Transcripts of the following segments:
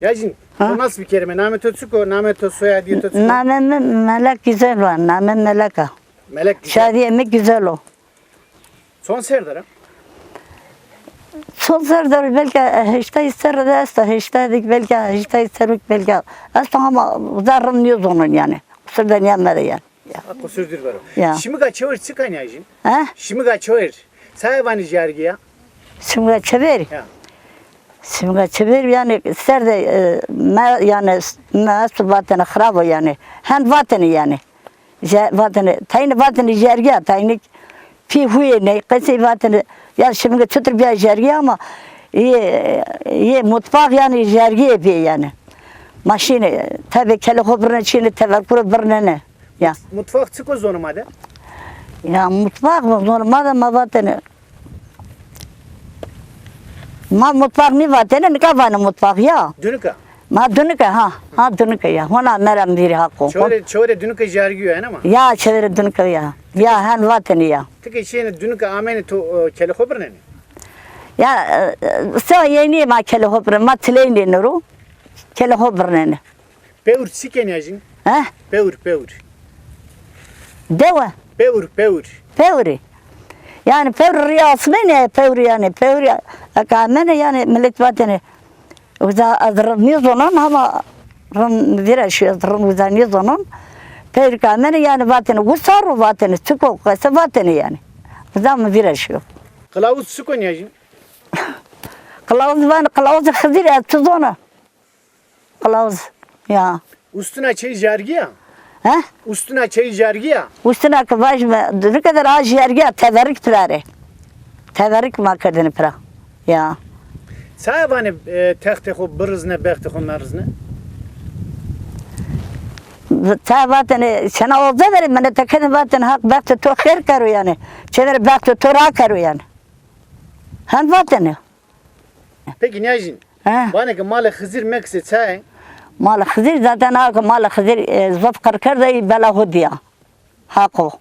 Yacin, o nasıl bir kelime? Namet Ötsuko, Namet Ötsoya diye Ötsuko. Namem melek güzel var. Namem meleka. Melek güzel. Şadiyemek güzel o. Son Serdar'a. Son serdar belki işte ister de esta işte dik belki işte isterik belki esta ama zarrınıyoruz onun yani. Sırdan yanmadı yani. Ako sürdür var o. Ya. Şimdi kaçıyor çıkan Yacin. Ha? Şimdi kaçıyor. Sayvanı jargi ya. Şimdi çevir. Ya. Şimdi çevir yani ister de yani nasıl vatanı khrabo yani. Hem vatanı yani. Vatanı tayini vatanı jargi tayini fi huye ne kesi vatanı ya şimdi çıtır bir jargi ama iyi mutfak yani jargi yapıyor yani. Maşini tabi kelle hobrun içini tevekkür birine ya. Mutfak çık o zorumada. Ya mutfak mı normalde ma vatanı. Ma mutfak ne vatanı ne kavanı mutfak ya. Dünüka. Ma dünüke ha dünüke ya. Ona meram biri hakkı. Çore dünüka jargi yani ama. Ya çevir dünüke ya. Ya han vatanı ya. Tıkı şeyini dünüka ameni to kelle hobrun Ya sen yeni ma kelle hobrun ma tileyni nuru. Kelle hobrun ne. Peur siken Yacin. Ha? Peur. Deva. Peur. Pevri. Yani pevri riyasını ne pevri yani pevri akamene yani millet vatanı. Uza azrınız onun ama viraşı azrınız onun. Pevri kamene yani vatanı gusarı vatanı çıkok kasa vatanı yani. Uza mı viraşı. Kılavuz sıkon Yacin. Kılavuz hızır etsiz ona. Kılavuz ya. Üstüne çay jargi ya. Ha? Üstüne çay jargi ya. Üstüne kıvaş mı? Ne kadar az yerge teverik pirare. Teverik makadını pira. Ya. Sayvanı tekte ho bırızne bekte ho merzne. Ta vatanı sana oldu verin bana tekene vatanı hak bekte to khair karo yani. Çevir bekte to ra karo yani. Han vatanı. Peki Yacin. Ha. Bana ki malı hızır mekse çay. Mal khazir zaten hak mal khazir zaf kar da bela hodiya. Hako.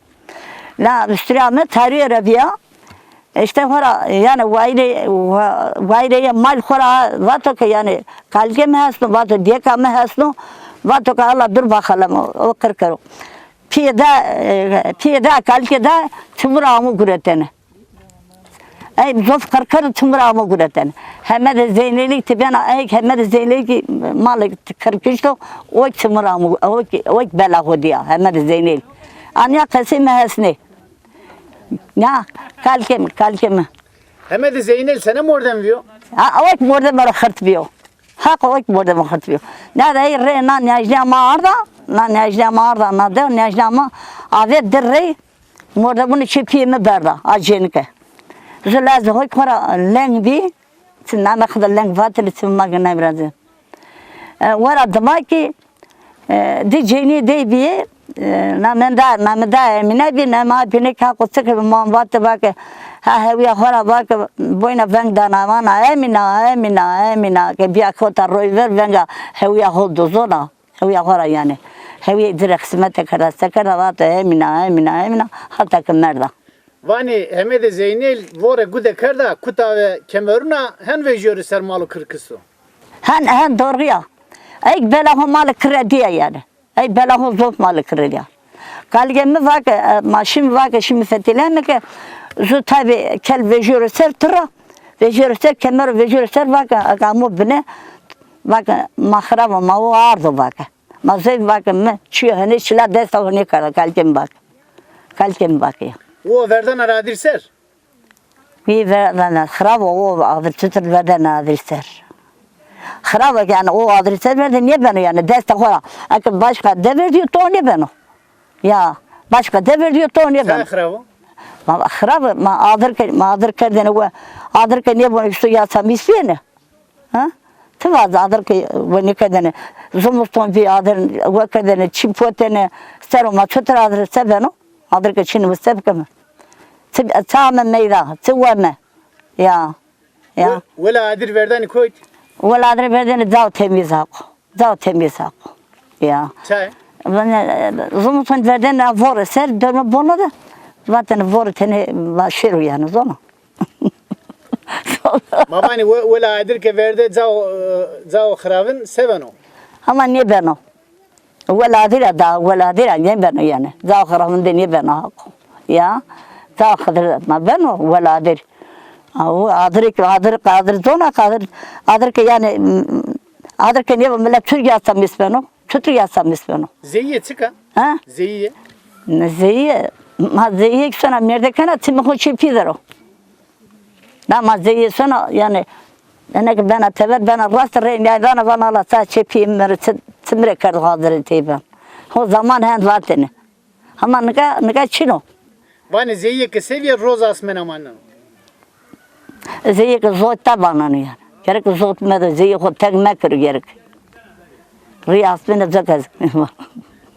La üstüne tarihi rabiya. İşte hora yani vayre mal hora vato ki yani kalke mi hasno vato diyeka mi hasno vato ki Allah dur bakalım o karo. Piyada kalke da tümramı güretene. Ay zof kar tümramı güretene. Hemen de zeynelik tibena ay hemen de zeynelik malik kırkışto o tümramı o bela hodiya hemen de zeynelik. Anya kasime hasne. Ya kalke mi? Hemen de Zeynel sana mı oradan diyor? Ha o morda bara khartbiyo. Ha o morda bara khartbiyo. Na da re na nejna marda, na nejna marda na da nejna ma ave dirre morda bunu çipi mi berda ajenike. Zelaz hoy kora lengbi sinna ma khada leng vatel simma gna brazil. Wara damaki di jeni de bi na menda emine bi na ma binek ha kotsek ma vat bak ha hewiya hora bak boyna vengda na mana emina ke biya kota roiver venga hewiya holdo zona hewiya hora yani hewiya direkt smete kara sekara vat emina hatta kemerda. Vani hemen de Zeynel vore gude karda kuta ve kemeruna hen vejori sermalı kırkısı. Han doğru ya. Ay belahu mal krediye yani. Ay belahu zof mal krediye. Kalgemi vak maşim vak şimdi fetileme ki zu tabi kel vejori ser tıra vejori ser kemer vejori ser vak akamu bine vak mahrava ma o ardo vak. Ma zev vak me çiğ hani çila desa hani kara kalkem vak ya. O verdan aradir ser. Bir verden khrava o adır çıtır verden adır Khrava yani o adrese verdi niye beni yani destek ora. Akı başka dever diyor to ne beni. Ya başka dever diyor to ne Sen beni. kravo. Ma khrava ma adır kerdene o adır ke niye bunu işte ya sam ismini. Ha? Tıvaz adır ke bu ne kadene zumuston bir adır o kadene çipotene seroma çıtır adrese beni. Adır ke çini bu sebkemi. Tama meyda tıvame. Ya. Vela adir verdan koyt. Valla adre verdeni zav temiz hak. Ya. Çay. Ben zumutun verdeni vore ser dönme bunu da. Zaten vore tene başır yani zona. Babani vela edir ki verde zao xravin seven o. Ama niye ben o? Veladira da veladira niye ben o yani? Zahırımda niye ben o? Ya zahır ma ben o veladir. O adır zona adır ki yani adır ki niye millet Türk yazsam ismeno? Türk yazsam ismeno. Zeyiye çıka. Ha? Zeyiye. Zeyi ma zeyi sana nerede kana timi çipidir o. Da ma zeyi sana yani أنا بنا تبر بنا راس الرين يعني أنا بنا لا تشيبي مر تمر كرد هذا التيبان هو زمان هند واتني هم نكا شنو Vani zeyiye ki seviye roz asmen amanın. زي كزوت تبعنا يعني كرك زوت ماذا زي خد تج مكر كرك رياض من الزكاة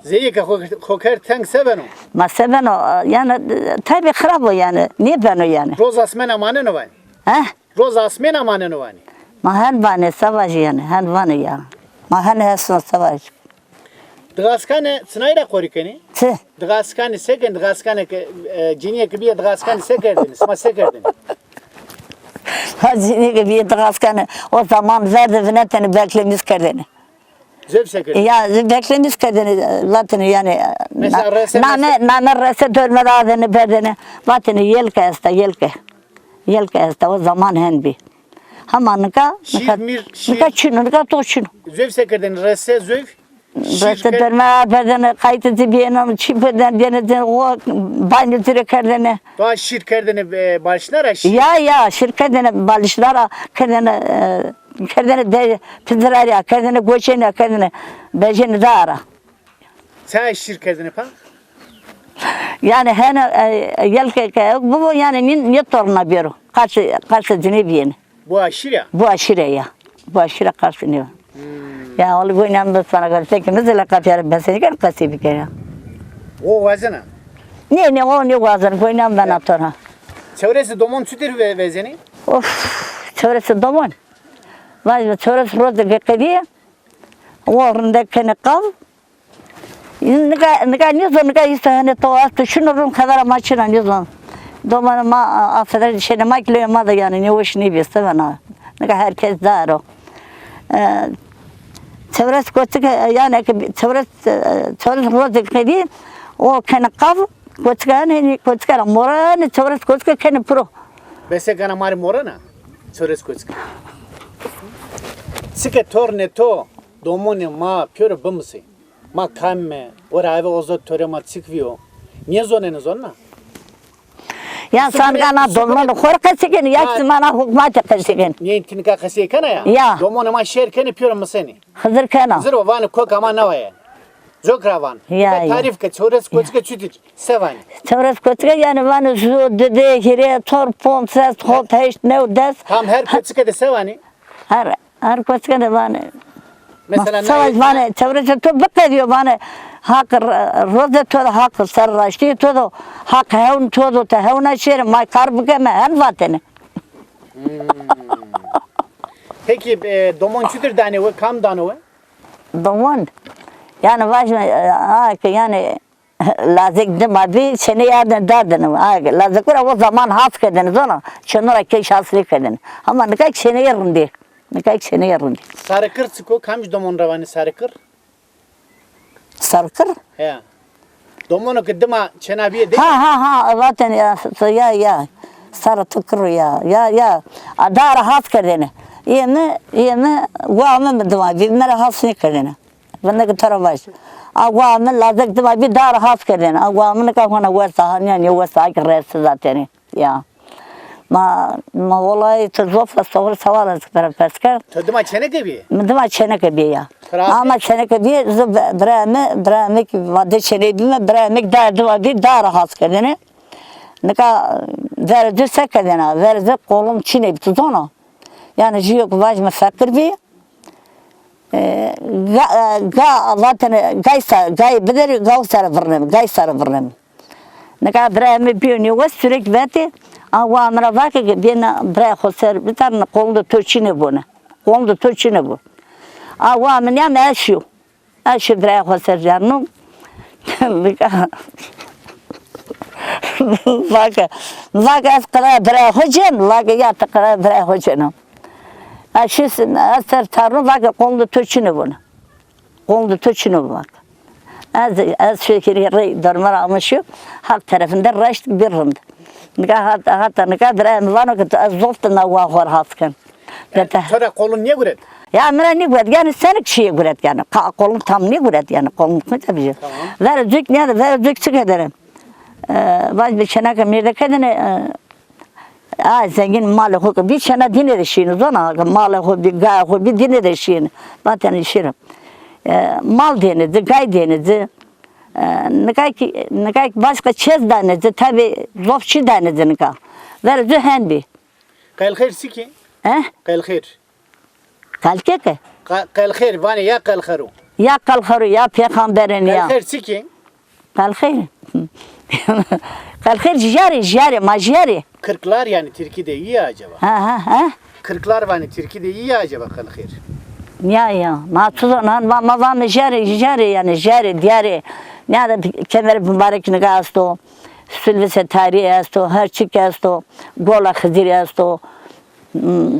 Zeyiye ki xoker teng seven o. ما سبنا يعني تبي خرابه يعني نيبانو يعني Roz asmen amanın o vani. ها Roz asmen amanın o vani. ما هن بانه سواج يعني هن بانه يعني ما هن هسه سواج Dğaskane sınayla korikeni. تي Dğaskane seken dğaskane ki ciniye ki bir dğaskane sekerdiniz. Ma sekerdiniz. Hazine gibi yetişken o zaman verdi vinetini beklemiz kerdini. Zöv sekerdiniz. Ya beklemiz kerdini latını yani. Mesela rese- Nane rese dönmedi adını berdini. Latını yelke esta o zaman henbi. Ama nika nika toçunu. Zöv sekerdiniz. Rese zöv. Rese dönme berdini kayıtı tibiyenin çipeden denedin o banyo kerdini. Daha şir kerdini başlara şir. Ya şirketine balışlara kendine de pizzeria kendine göçene kendine bejeni dara. Sen şir kerdini pa? Yani hene yelke bu yani ne torna biro karşı dinleyen Bu aşir ya. bu aşire ya bu aşire karşı ne ya onu goynam sana göre ki mesela kapıya ben seni kasi bir kere O vazana. ne o ne vazan goynam ben atora Çevresi domon tütür ve zeni. of çevresi domon vay çevresi rozda gekediye orunda kene kav Nika istahane to astı şunun kadar maçına nizon. Domana ma afeder şeyne makle ma da yani ne hoş ne biste bana. Nika herkes dar o. Çevres koçuk yani çevres rozda kedi o kene kav koçkan koçkan moran çevres koçuk kene pro. Bese kana mari morana. Çevresi koçka. Sike torne to domoni ma pjöre bımsı. Ma kamme. Ora ave ozot töre ma çıkvio. Niye zoneniz onna? Ya sen kana dolmanı korkasıken yaksın bana hukmat kasıken. Niye intinika kasiye kana ya? Ya. Domoni ma şerkeni pjöre mıseni. Hızır kana. Zırva vani kok ama navaya. Zokravan. Ya. Tarif ke çevresi koçka çütür. Sevani. Çevres koçka yani bana şu dede hire tor pom ses hot heş ne des. Tam her koçka de sevani. Her koçka da bana. Mesela Savaş bana çevres to bak diyor bana hak roze to hak sarraştı to hak hevun to to hevuna şer may karbike me en vatene. Peki domon çütür dane ve kam dane ve? Domon. Yani baş yani lazık dema bir sene yerden derdin. Lazık o zaman has kediniz ona. Şunlara ki şanslı kedin. Ama ne kadar sene yerinde. Ne kadar sene yerinde. Sarıkır çıko kamış domon ravani sarıkır. Sarkır. Ya. Domonu kıddıma çenabiye değil. Ha zaten ya sarı tıkır ya adara has kedini. Yine guamı dema bir mera has ne kedini. Bende ki tarafış. Guamı lazık dema bir dar has kedini. Guamı ne kahvana varsa yani varsa ki resti zaten ya. Ma vallahi tuzofla sonra savar para pesker. Kıddıma çene gibi. Dema çene gibi ya. Ama çene gibi drame ki vade çene değil drame dar has kedini. Nika verdi sekedina verdi kolum çine bituzona. Yani jiyok vaj mefakir bi. Zaten gay bilir gay sarı vırnem. Nika drame biyoni ve sürekli veti. Ama amra vakit ki bina bırak hoser bir tane kolunda törçine bu ne? Kolunda törçine bu. Ama amen ya meşyu. Aşı bırak hoser canım. Bak Laga az kadar bre hocam, laga yatı kadar bre hocam. Aşısın, asır tarım laga kondu töçünü bunu. Kondu töçünü bak. Az şekeri darmar almışım. Halk tarafında raşt bir rund. Hatta ne kadar emlano ki az zofta na var hasken. Sonra kolun niye göret? Ya ne güret yani senin kişiye güret yani. Kolun tam ne güret yani kolun ne tabii. Verecek ne de verecek çıkarım. Vaz bir çenaka mirde kadını zengin malı hukuk bir çena dinle de şeyini zona malı hukuk bir gay hukuk bir dinle de şeyini. Zaten işirim. Mal denedi, gay denedi. Ne kadar başka çez denedi tabi zofçu denedi ne kadar. Verecek hendi. Kayl khair siki. Kayl khair. Kalke ke? Kayl khair vani ya kayl khairu. Ya kalkharu ya peygamberin ya. Kayl khair siki. Kalkhair. Kalkhair jari ma jari. Kırklar yani Türkiye'de iyi acaba? Ha. Kırklar vani Türkiye'de iyi acaba kayl khair. Ya. Matuza ma va jari yani jari diğeri. Ne de kemer mübarek ne gasto. Sülvese tarihi asto, her çık asto. Gola khizir asto.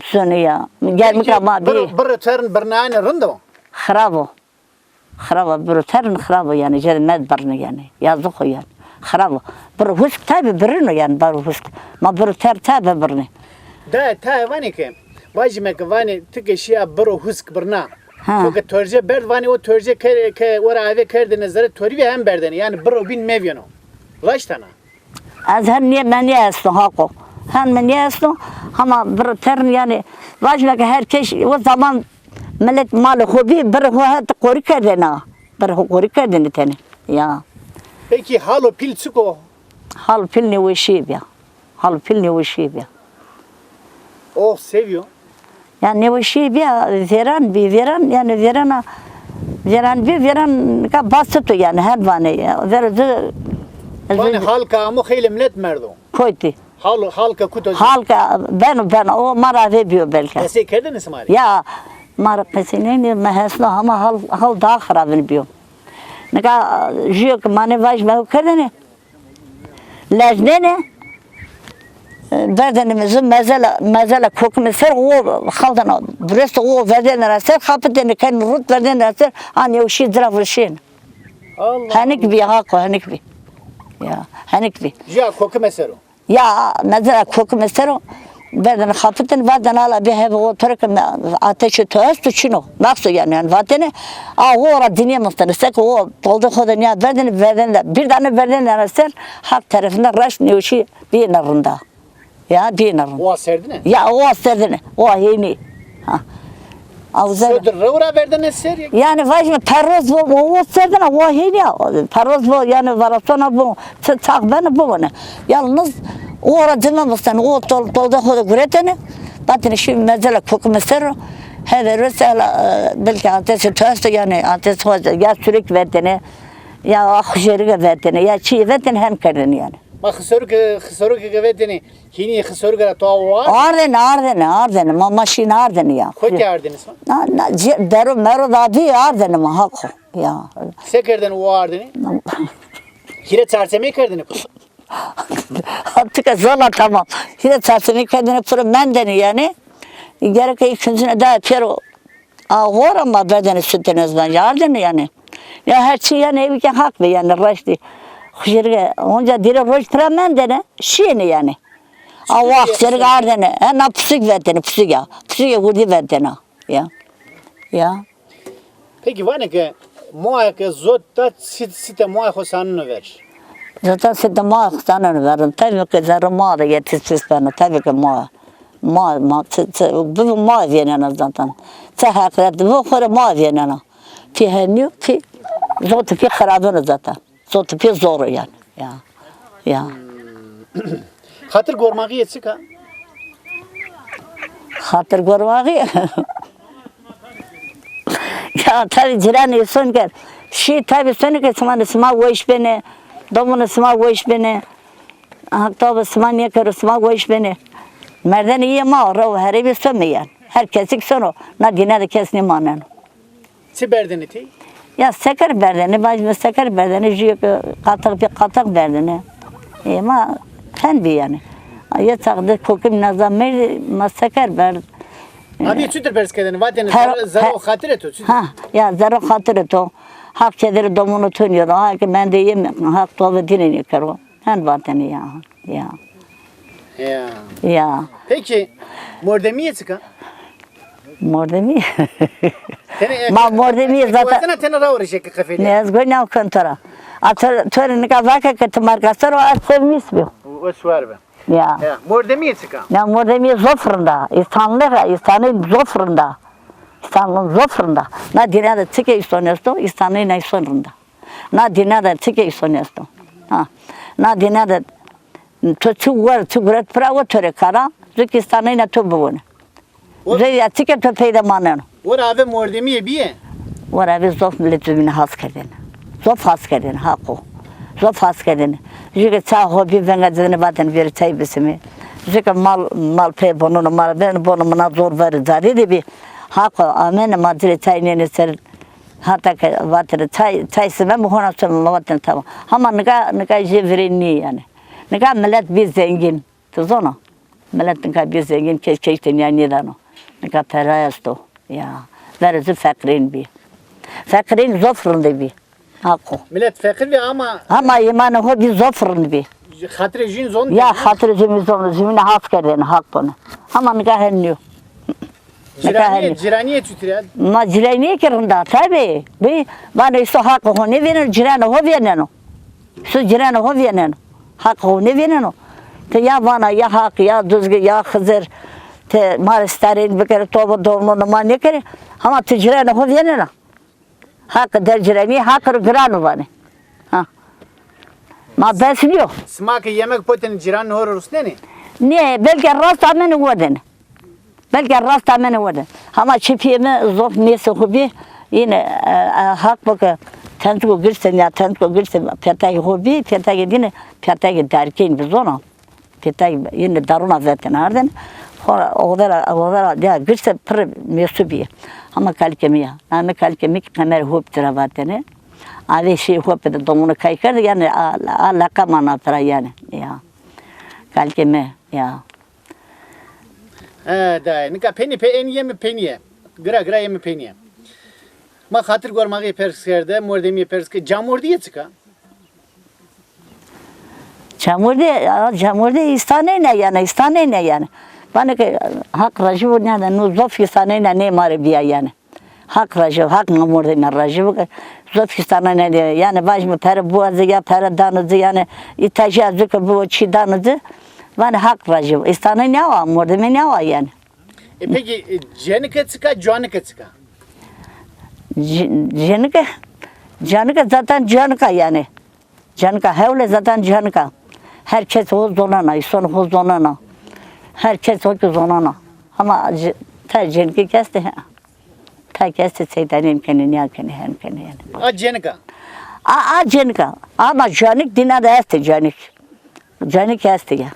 Söyle gelmek ama bir tern bernane rındı Xrabo bir tern xrabo yani cennet barını yani yazık o yani xrabo bir husk tabi birino yani bir husk ma bir ter tabi birni da ta vani ke vajmek vani tık eşya bir husk birna o ke törce berd vani o törce ke ora ave kerde nazare tori ve hem berdeni yani bir bin mevyano laştana az her niye ben niye asto hako hem niye asto ama bir tern yani vajmek herkes o zaman millet malı hobi bir hohat kori kerdena bir kori kerdeni tane ya peki halo pil çıko hal pil ne o şey ya hal pil ne o şey ya oh seviyor yani ne o şey ya veran yani veran ka basit yani her vane verdi vani halka amu khile millet merdo koydu halka kutu halka ben o mara veriyor belki ese kerdiniz mari ya mara pesine mahasla ama hal daha xarab biliyor ne ka jük mane vaj me kerdene lejnene verdenimizin mezela kokmeser o xaldana burası o verdenler ser kapıdene kan rut verdenler ser hani o şey dravışın Allah hanik bir hak hanik bir ya hanik bir ya koku mesero ya mesela kokmeser بدن خاطرتن بدن على به وترك ateş töst çino nasıl yani vatene ahora dünya muhtarsak o doldu khodan ya bedен bir tane bedен arasır hak tarafından raş neşi bir narında ya bir narında o serdi ne ya o serdine o yeni ha avzar Rıvra verdin eser yani vajme perroz bu o serdine o yeni perroz bu yani varasona bu tak ben bu ne yalnız o aracına mısın o doldu khoda güretene batını şimdi mesela kokmeser هذا رسالة belki ateş töst yani ateş ya sürekli verdene ya akşarıga verdene ya çiğ verdene hem kerdin yani ma khsoruk gavetini hini khsoruk ra towa Arden ma maşin Arden ya koki ardiniz na deru mero da bir Arden ma hak ya sekerden o ardini hire çarşeme kerdin artık zala tamam hire çarşeme kerdin pura mendeni yani gerek ikincine daha pero ahora ma bedeni sütünüz ben yardım yani ya her şey yani evi ki haklı yani raştı hujurga onca dire roj tramen dene şieni yani Allah serga ardene na psik vetene psik ya vurdi vetene ya peki vane ke moa ke zotta site moa hosanını ver zaten sitte moa hosanını verin tabii ki zarı moa da yetişsiz bana tabii ki moa bu moa vienena zaten sahakret bu khore moa vienena tihaniu ki zotu ki kharabını zaten zotu ki zor yani ya hatır gormağı yetsik ha hatır gormağı ya tabii cirani son gel şey tabii sonu ki sma voiş beni domunu sma voiş beni hatta sma niye karo sma voiş beni merdan iyi ama o her bir son yani herkes sonu na dine de kesni manen siberdin eti ya seker berdeni bazı seker berdeni jük katak berdeni ama fen bir yani Ya çağda kokum nazamir masaker ber. Abi çütür perskedeni vaten Her- zara o hatır et. Ha ya zara hatırı to. Hak çederi domunu tönüyor. Ha ki ben de yemem. Hak tove dinini karo. Hen vateni ya. Ya. Ya. Ya. Peki mordemiye çıka. Mordemi. Tene Ma mordemi zaten. Zaten tene ravır şekli kafeli. Ne yazgı kantora. Atır töreni kazaka ki markaslar o atsemis bir. O suar be. Ya. Ya mordemiye çıka. Ne mordemi zofrunda. İstanbul'un zofrunda. İstanbul'un zofrunda. Na dinada tike istonesto. İstanbul'un istonunda. Na dinada tike istonesto. Ha. Na dinada to çugurat pravo töre kara. Zukistan'ın to buvune. Zeyya tike to peyda manen. Or abi mordemiye biye. Vara biz zof milletini has kedin. Zof has kedin hako. Zof has kedin. Jüge çağ hobi vengazını baten bir çay bisimi. Jüge mal pe bonunu mal ben bonumuna zor verir zari de bir hako amen madre çay ne ser hatta ki vaten çay sevmem hona sevmem vaten tamam. Ama nika jevrini yani. Nika millet bir zengin. Tuzona. Millet nika bir zengin keşkeşten yani dano. Nika perayasto. Ya. Verizi fakrin bir. Fakrin zofrun bir. Hako. Millet fakir ve ama imanı hobi zofrun bir. hatır jin zon. Ya hatır zimine has kedin hak bunu. Ama nikahen yok. Ciraniye çütür ya. Ma cileyniye kirinde tabi. Bir bana isto hak o ne verir ciranı ho veneno. Su ciranı ho veneno. Hak o ne veneno. Te ya bana ya hak ya düzgü ya hızır. Te maristarin bir kere tobu doğumunu ma ne kere. Ama te ciranı ho veneno. Hak der ciraniye hak granı bana. Ha. Ma besliyor. Smak yemek poten ciran horus ne? Ne belki rast amene vadin. Belki rast amene vadin. Ama çipiyeme zof nesi hobi yine hak bakı tentko girsen ya tentko girsen pertay hobi pertay dine pertay derken biz ona pertay yine daruna zaten arden o ya girse pır mesubi ama kalkemiya ama kalkemik kamer hop travatene ave şey hop da domunu kaykar yani alaka manatra yani ya kalkeme ya Da nika peni pe en yemi peniye. Gra yemi peniye. Ma hatır gormağı perskerde mordemiye perske camordiye çıka. Çamurda istane ne yani. Bana ki hak racı ne de nu zof istane ne mare biya yani. Hak racı hak namurda ne racı zof istane ne yani vajmı pere boğazı ya pere danızı yani itajazı ki bu çidanızı bana hak racı istane ne var murda ne var yani. Peki cenika çıka cuanika çıka. Canika zaten canika yani. Canika hevle zaten canika. Herkes o zonana, son o zonana. Herkes o zonana. Ama tercihini kesti. Ta kesti seytanin kendini yakını hem kendini yani. A cenika. Canika. Ama canik dinada esti canik. Canik esti ya.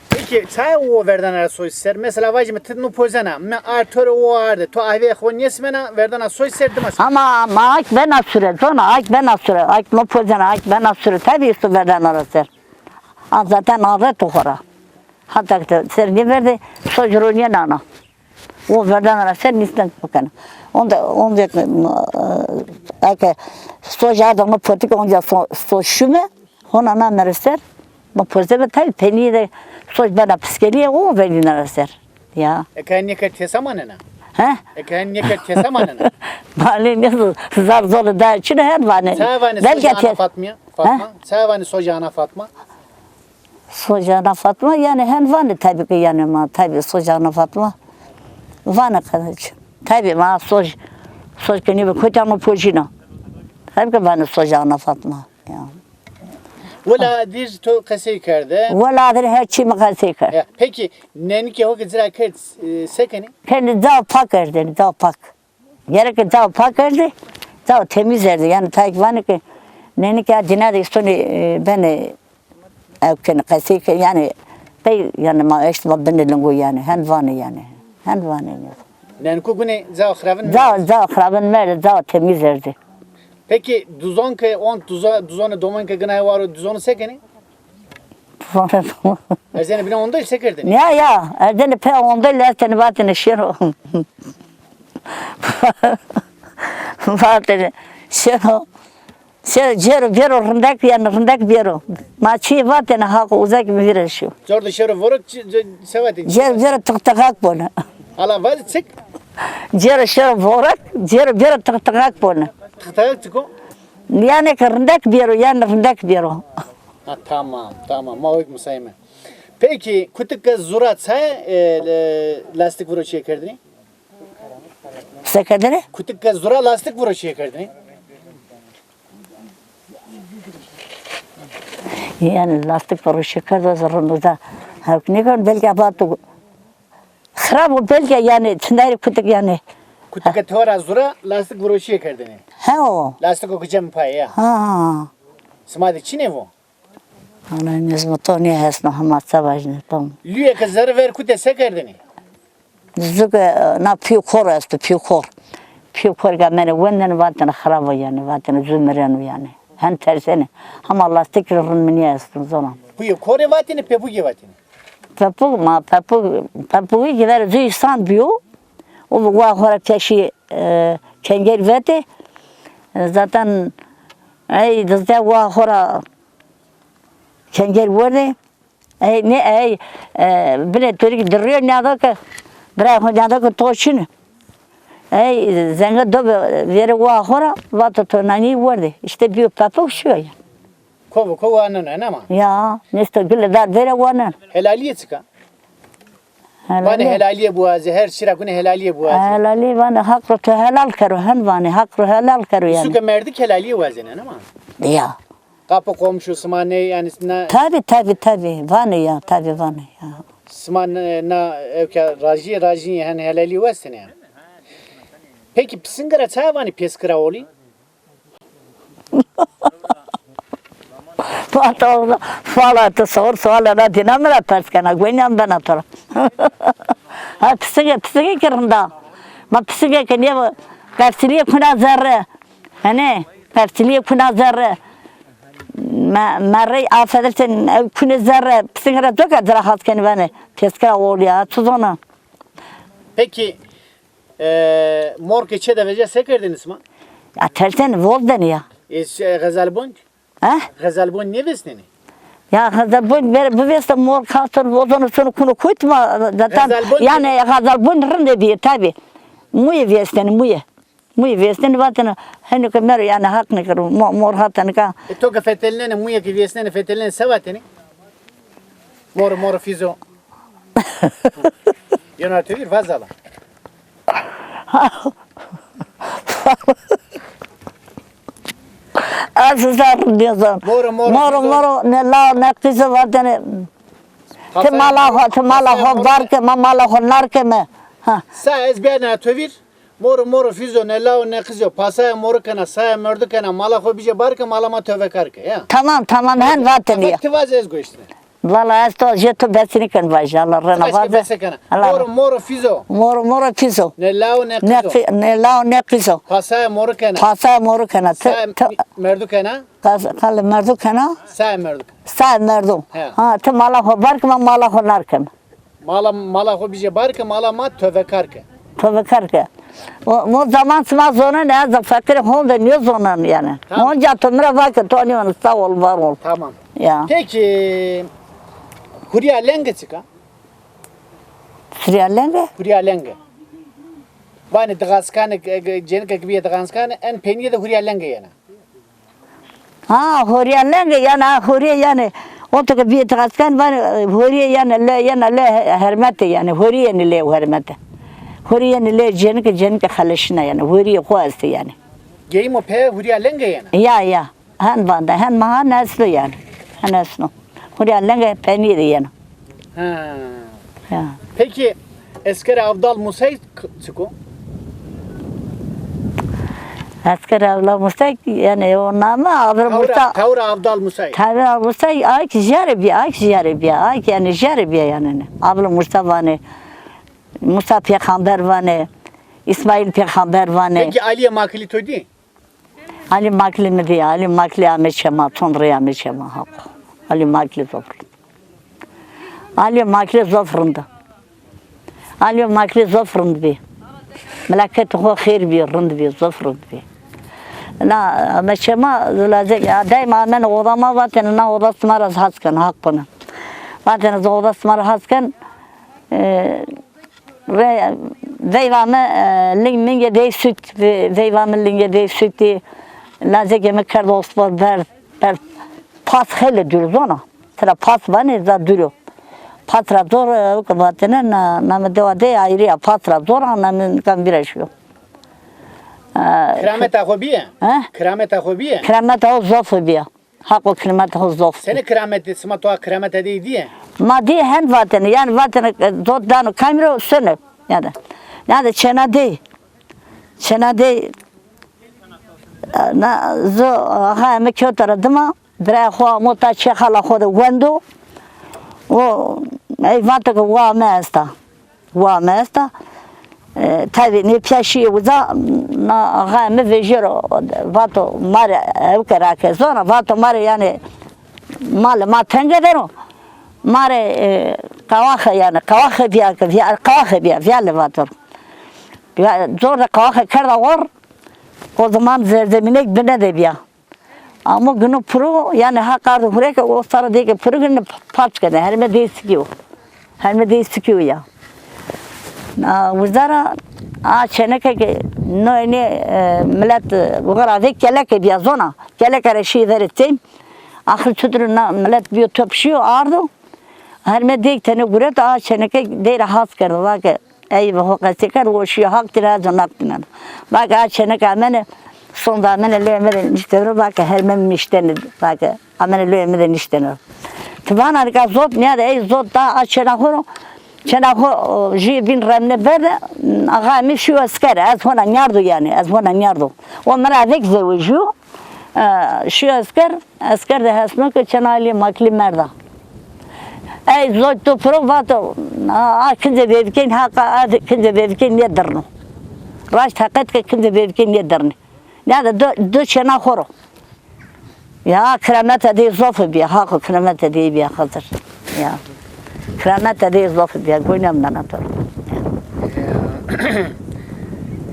Peki çay o verdan ara soy ser. Mesela vajme tnu pozana. Me artor o arde. To ave khonyesmena verdan soy ser demas. Ama ak ben asure. Sonra ak ben asure. Ak no pozana ak ben asure. Tabii istu verdan ara ser. Zaten ağzı tohara. Hatta ser ne verdi? Sojroniye nana. O verdan ara ser nistan bakana. Onda ake sojarda mı politik onca soşume. Ona na merser. Ma pozebe tabii peni de soj bana psikeliye o verdi ara ser. Ya. Ekayen yeker tesamanena. He? Ekayen yeker tesamanena. Bale ne zar zor da için her vane. Çayvani sojana Fatma. Çayvani sojana Fatma. Sojana Fatma yani hem vane tabii ki yani ma tabii sojana Fatma. Vane kadar. Tabii ma soj keni be kotano pojina. Tabii ki vane sojana Fatma. Ya. Valla dir to kasey kerde. Valla her şey makası kar. Peki nenike o gizra kert sekeni. Kendi dağ pak erdi, dağ pak. Gerek dağ pak erdi, dağ temiz erdi. Yani tabii vane ki nenike dinada istoni beni evken kasey yani bey yani ma işte bendelungu yani hen vane yani. Hen vane. Nenku gune za khravın. Dağ khraben mer dağ temiz erdi. Peki duzon ke on duzona doman ke gına var duzonu sekeni. Erzeni bina onda ise kerdin. Ya, erdeni pe onda lesteni vatini şero. Vatini şero. Jero bero rındak yani rındak bero. Maçı vatini hak uzak bir virişi. Zorda şöyle voruk sevati. Jero tıktıkak bunu. Ala vaz çık. Jero şero vorak, jero tıktıkak bunu. Tıktayak çıko. Yani rındak bero, yani rındak bero. Ha tamam. Mavik musayime. Peki kutuk zura çay lastik vuruş kerdin. Sekadere? Kutuk zura lastik vuruş kerdin. Yani lastik vuruşu kadar zorunda. Ne kadar belki abartı. Xrab o belki yani tındayı kutuk yani. Kutuk tora zura lastik vuruş kerdin. Ha o. Lastik okuyacağım pay ya. Ha. Smadi çine bu. Ana mezmo to ne hasno hamat savajne tam. Lüye kızları ver kute sekerdin. Zuga na piu kor astı piu kor. Piu kor ga mene wenden vatana xrab yani vatana zümren yani. Han tersene. Ama lastik rın mini astı zaman. Bu kore vatini pe bu vatini. Papu gider züysan biyo. O vahara peşi çengel vete. Zaten ay dızda vahara çengel verde. Ne bile Türk duruyor ne da bırak ne da toşun. Zenge dobe vere vahara vatı tonani verde. İşte bir papu şu ya. Kovu anın ama. Ya neste gül dar vere vanan. Helaliye çıka. Bana helaliye buazı her şirakune helaliye buazı. Helali bana hakru helal karo hen bana hakru helal karo yani. Suka merdik helaliye vazenen ama. Ya. Kapı komşusu ne yani na Tabi bana ya tabi bana ya. sman na evka raji yani helaliye vazene yani. Peki pisingara çayvani peskara oli? Fala to sor na dinamra perskana gwenyam bana tora. Ha pisige kiranda. Ma pisige ke ne persiliye kuna zarre. Hani persiliye kuna zarre. Marray affedersin kuna zarre pisingara doka zarahat ken bana peskara oli ya tuzona. Peki mor keçe de vece sekerdiniz mi? Ya tersen volden ya. Gazalbon? Ha? Gazalbon ne vesneni? Ya hazır bu veste mor kalsın voldanı sonu kunu kutma zaten Gazalbon yani hazır bu rende diye tabi. Muye vesteni muye. Muye vesteni vatana hani kemer yani hak ne kırım mor hatana ka. Toga feteline muye ki vesneni feteline sevateni. Mor fizo. Yönetiyor fazla. Azizler diyorsun. Moro ne la ne kızı vatana. Temala var ke mamala nar ke me. Ha. Sa ezbena tövir. Mor fizo ne la ne kızı. Pasaya mor kana saya mördü kana mala ho bije barke malama töve karke ya. Tamam hen vatana ya. Tivaz ezgo işte. Valla esto jeto besini kan vaja Allah rena vaza. Mor fizo. Moro piso. Ne la ne kızı. Ne la ne piso. Pasaya mor kana. Pasa moru kana. Mördü kana. Kal merdu kana. Saya mördü. Sa merdu. Ha te mala ho bark ma mala ho narkem. Mala ho bije barke malama töve karke. Tabii karke. O zaman sıma zona ne za fakir honda ne zona yani. Onca tonra vakit toniyon sağ ol var ol. Tamam. Ya. Peki Huriya lenge çıka. Süriyalenge? Huriya lenge. Bani dağaskane jenika gibi dağaskane en peniye de huriya lenge yana. Ha huriyalenge yani huriye yani. O da bir taskan var huriye yani le hürmeti yani huriye ne le hürmeti. Huriye ne le jenika halışına yani huriye kuası yani. Geyim o pe huriya lenge yana. Ya. Han banda han maha nesli yani. Han nesli. Huriyalenge peniye yani. Ha. Ya. Peki eskere Avdal Musay çıko. Asker avla musay yani o nama avr musa. Kavra Avdal Musay. Kavra musay ay jarabi yani jarabi yani. Avla musa vane. Musa peygamber vane. İsmail peygamber vane. Peki Aliye Makili toydi? Ali makli mi diye Ali makli ameçema tonraya ameçema hak. Ali makli toplu. Alıyor makine zofrunda. Alıyor makine zofrunda bi. Melaket ho khair bi rund bi zofrund bi. Na meşema lazım ya daima men odama vaten na odası maraz haskan hakkını. Vaten odası maraz haskan ve deyvamı linge de süt ve deyvamı linge de sütü lazım yemek karda osman ver pas hele diyoruz ona. Sıra pas bana da duruyor. Patra zor vaten na medevade ayrı ya patra zor anlamın kan bir şey. Keramet ahobiye. Ha? Keramet ahobiye. Keramet o zof biya. Haklı keramet o zof. Seni keramet sma keramet değil diye. Maddi hen vatanı yani vatanı doddan kamera sönü yani çena de na zo ha me kötara dima dra ho mota çekhala ho da wendo o ay vatak wa mesta tabii ne piyasi uza na ha me vejero vato mare evkerake zona vato mare yani mal ma tengedero mare kavaha yani kavaha biya levator zor da kavaha kerda var o zaman zerzemine bine de biya ama günü pro yani hakardı hurek o sarı değil ki pro günü paç kene herme değil sikiyor ya وزارة عشانك نوعي ملات وغرا كلك بيازونا كلك رشي ذرتين آخر شطر ملات بيو تبشيو عارضو هرمه دیگ تنه گرت عشانك دير حاس کرد واقع أي وهو قصدي كر وشي حق ترى جناب تنان واقع عشانك أمانة صند أمانة لو أمانة نشتري واقع هرمه نشتني واقع أمانة لو أمانة نشتني طبعا أركا زود نياد أي زود تا عشانك هرو چنان خو جی بین رمنه برده آقا میشو اسکر از هون نیاردو یعنی از هون نیاردو و مرا وک زوجو شو اسکر ده هستم که چنالی مکلی مردا ای زوج تو پرو واتو کنده بیبکین حقا کنده بیبکین نیدرنو راست حقیقت که کنده بیبکین نیدرنی نه دو چنا خورو یا کرامت دی زوف بیا حق کرامت دی بیا خاطر یا Keramet de zaf diye goynamdan atar.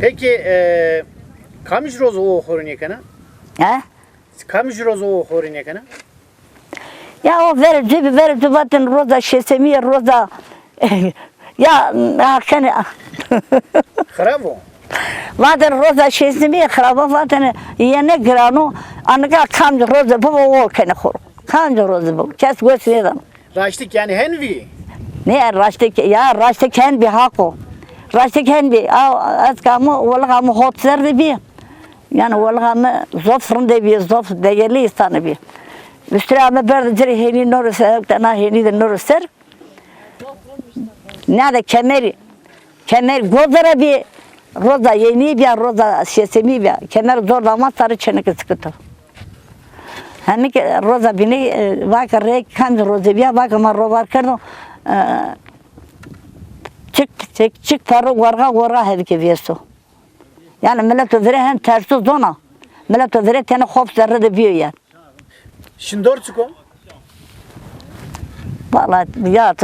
Peki kaç roz o horun yakana? He? Kaç roz o horun yakana? Ya o verici vaten roza şesemi roza ya kene Xarabo. vaten roza şesemi xarabo vaten yene grano anka kamj roza bu o kene khor. Kamj roza bu. Kes gösteriyorum. Raştık yani henvi. Ne raştık hen bir hako. Raştık hen bir az kamu valgamu hotser de bir. Yani valgamu zofrun de bir zof değerli insanı bir. Üstüne berde ciri heni norser tana heni de norser. Ne de kemer godara bir roza yeni bir roza şesemi bir kemer zor damat sarı çenek sıkıntı. Hani ki roza bini vakar rek kan roza biya vakar mar rovar kardo çık paru varga hevke vieso. Yani millet ödere hem tersi zona. Millet ödere tane hop zerre de biyo yani. Şindor çıko? Vallahi ya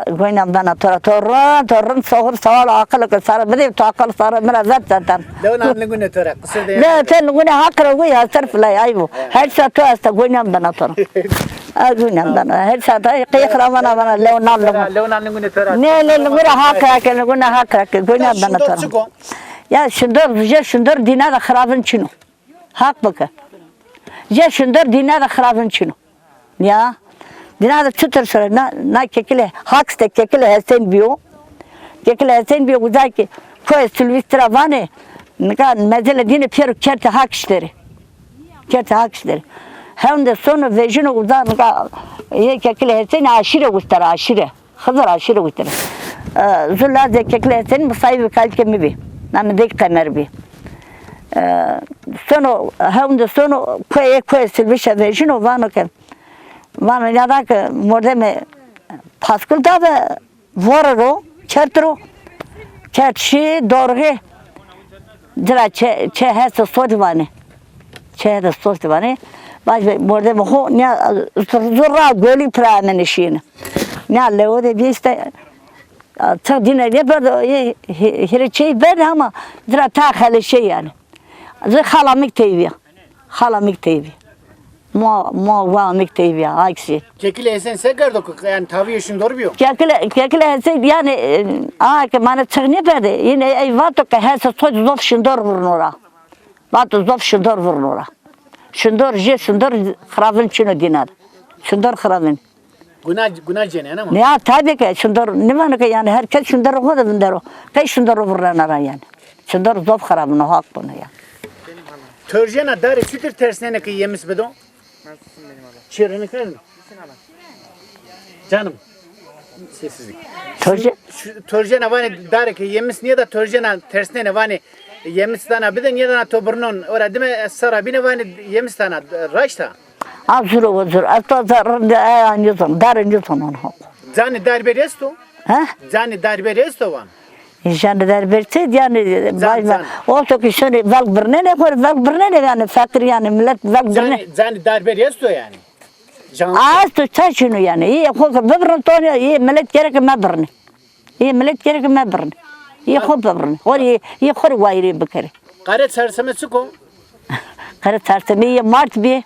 goynam bana torun soğur sağal akıl kasar bedi to akıl sar mera zat zaten. Leonan lugune tora kısa de. Ne sen lugune hakra goya sarf la aybu. Her saat asta goynam bana torun. Goynam bana her saat qiykhra bana Leonan lugune tora. Ne lugune hakra goynam bana torun. Ya şundur dina da xarabın çino. Hak bakı. Ya şundur dina da xarabın çino. Ya Dina da çıtır şöyle na kekile hakste kekile hesen biyo hesen biyo uzaki koy silvistra vane nika mezele dine piero kerte hak işleri hem de sonra vejino uzak nika ye kekile hesen aşire hazır aşire göster zulla de kekile hesen sahibi kalke mi bi nam de kamer bi sonra hem de sonra koy silvistra vejino vano ke Vana ya da morde me paskulda ve vorro çertro çerçi dorge jara çe hesa sodvane baj morde me ho ne zurra goli prane nişine Ne le o de bir işte çok dinle böyle hiçbir ben ama zira ta şey yani. Zira halamik teybi. Halamik teybi. Mo miktebi aksi. Kekile sen segardo yani tabii yaşın doğru bir. Kekle sen yani ki bana çıkne verdi. Yine ay vato ki her söz zof şundor vurnora. Vato zof şundor vurnora. Şundor xravin çino dinar. Şundor xravin. Günah cene ama. Ne tabii ki şundor ne var ki yani herkes şundor hoda bindero. Kay şundor vurlanara yani. Şundor zof xravin hak bunu ya. Törjena dar sütür tersine ne ki yemiş bedo? Nasılsın benim adam? Çığırını kırdın. Nasılsın adam? Canım. Sessizlik. Törce ne vani dar ki yemiş niye da törjena tersine ne vani yemiş tane bir de niye da tobrnon ora deme sara bine vani yemiş tane raşta. azur. Ato darın yutan onu. Zani darbe resto. Ha? Zani darbe resto van. İnşallah derbirse yani Zan. o çok işini vel birne ne var vel birne ne yani fakir yani millet vel birne Zani darbe resto yani. Can. az tu şunu yani iyi hoş bibrin tonya iyi millet gerek me birne iyi millet gerek me birne iyi hoş birne or iyi hoş vayri bikere Karet sarsame çıko. kare tarseme iyi mart bir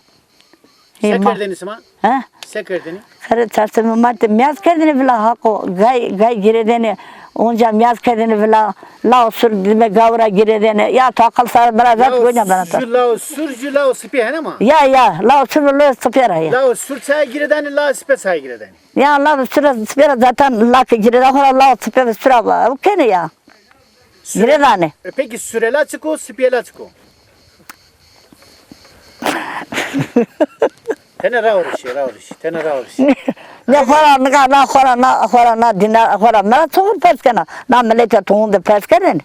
Sekerdeni sima. ha Sekerdeni. kare tarseme mart miyaz kendini bile hako gay giredeni onca miyaz kendini bile la sur dime gavra giredeni ya takal sar beraber koyacağım bana ta Lao sipi hen ama. ya la sur lo spera ya Lao sur çaya giredeni la sipe çaya giredeni. ya la spera zaten la gireda hora la spera var o kene ya giredani Peki sürela çıko sipiyela çıko. Tene rauriş. ne hora na dinar hora na çoğun peskena na melete çoğun de peskenen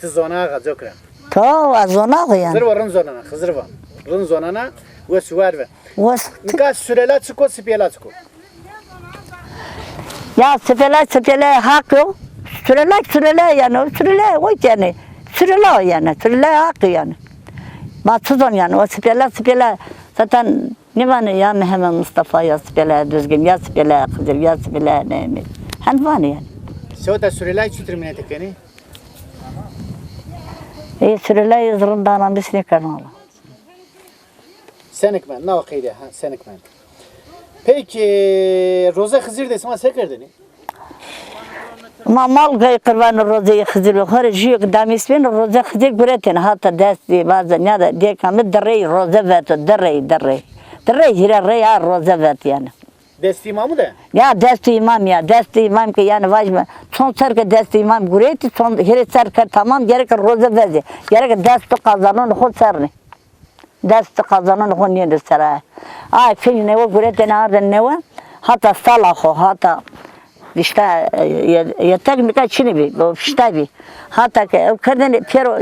Tiz zona aga zokra. to azona yani Zırva rın zonana, hızırva. Rın zonana ve süver ve. was Nika sürela çıko sipiyela çıko. ya sepela hak yok sürela yani sürela o yani sürela hak yani matuzon yani o sepela zaten ne var ya Mehmet Mustafa ya sepela düzgün ya sepela Kızıl ya sepela ne han var yani Şota sürela çütürmüne tekeni. sürela yazırından andisini kanala Senekmen, ne vakıydı ha senekmen. Peki Roza Hızır desma sekerdeni. mal gay kurban roze Kızıl hor jiyok damisben roze Kızıl güretin hatta desti bazen ya da diye kamı dere roze vet dere hira ya roze vet yani Desti imamı da. ya desti imam ki yani vajma son serke desti imam gureti son hire serke tamam gerek roze vezi gerek desti kazanın hod serni desti kazanın hod niye sera ay fin ne o gureti ne o hatta salahu hatta işte yatak mika çini bi o işte bi hatta ki kadın pero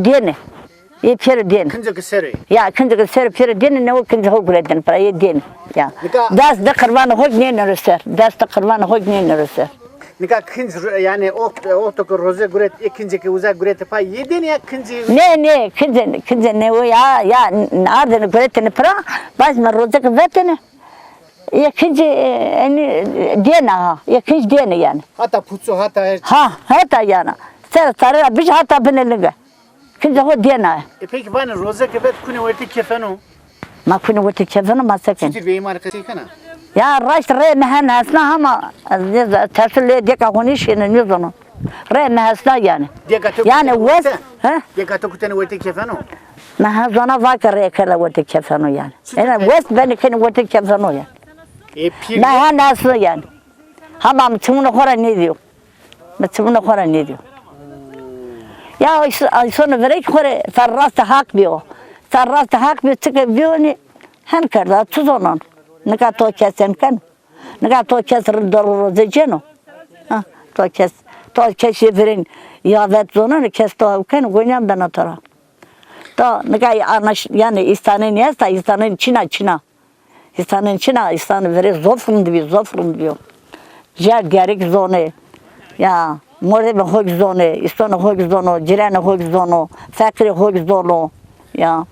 diye Kınca kısırı. ya kinci ser pero diye ne o kinci ho gureten para ye diye ya Nika- das da kurban ho ne nörser das da kurban ho ne nörser Nika kınca yani o toku Roza Guret ikinci ki uzak Guret pa yedin ya kınca. ne kinci ne o ya nereden gureten para bazı rozak vetene ya kinci diye na ya kinci diye yani Hatta putsu hatta her. hatta yani ser sarı bir hatta benelinge kinci ho diye na Peki bana Roza kebet kune verti kefenu. ma kunu wote kevana ma sakin Sütür beyim arkası kana. ya raş re ne hasna ama tasle de ka honi şene ne zaman re ne hasna yani yani wes ha Deka kutene verti kefenu. ma hazana vakare kala wote kevana yani ena wes ben ken wote kevana yani Pir. ma hasna yani hamam tümünü hora ne diyor tümünü hora ne diyor ya sonra verek hora sarrasta hak diyor sarrasta hak bir çıkıp diyor ne hem kadar tuzonan ne kadar to kesen kan ne kadar to keser doğru diyeceğim ha to kes verin ya vet zonan kes to kan goyam ben atara to ne kadar anaş yani İstanbul'un neyse İstanbul'un Çina İstanbul veri zofrun diyor ya gerek zone ya morde hoş zone İstanbul hoş zone Cirane hoş zone fakir hoş zone ya